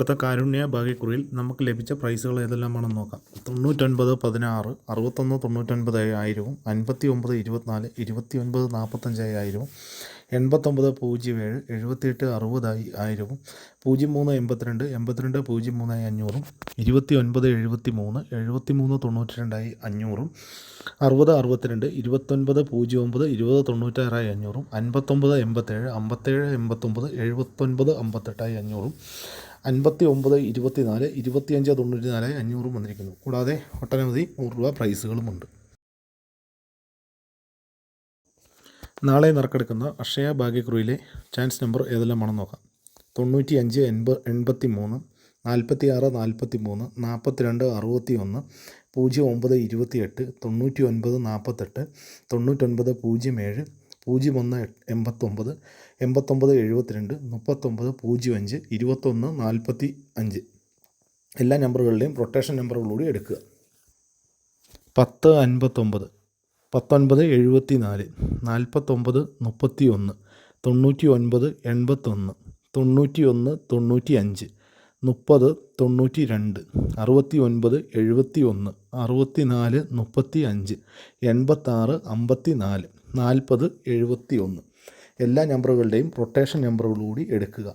അടുത്ത കാരുണ്യ ഭാഗ്യക്കുറിയിൽ നമുക്ക് ലഭിച്ച പ്രൈസുകൾ ഏതെല്ലാമാണെന്ന് നോക്കാം. 9916, 61 99 1000, 59 24, 29 45 1000, 89 07, 78 60 1000, 03 82, 82 03 500, 29 73, 73 92 500, 60 62, 29 09, 20 96 500, 59 87, 57 89, 79 58 500, 59 24, 25 94 500 വന്നിരിക്കുന്നു. കൂടാതെ ഒട്ടനവധി 100 രൂപ പ്രൈസുകളുമുണ്ട്. നാളെ നറുക്കെടുക്കുന്ന അക്ഷയ ഭാഗ്യക്കുറിയിലെ ചാൻസ് നമ്പർ ഏതെല്ലാമാണെന്ന് നോക്കാം. 95 83, 46 43, 42 61, 09 28, 99 48, 99 07, 01 89, 89 72, 39 05, 21 45. എല്ലാ നമ്പറുകളുടെയും റൊട്ടേഷൻ നമ്പറുകളൂടി എടുക്കുക. 10 59, 19 74, 49 31, 99 81, 91 95, 30 92, 69 71, 64 35, 86 54, 40 71. എല്ലാ നമ്പറുകളുടെയും റൊട്ടേഷൻ നമ്പറുകളൂടി എടുക്കുക.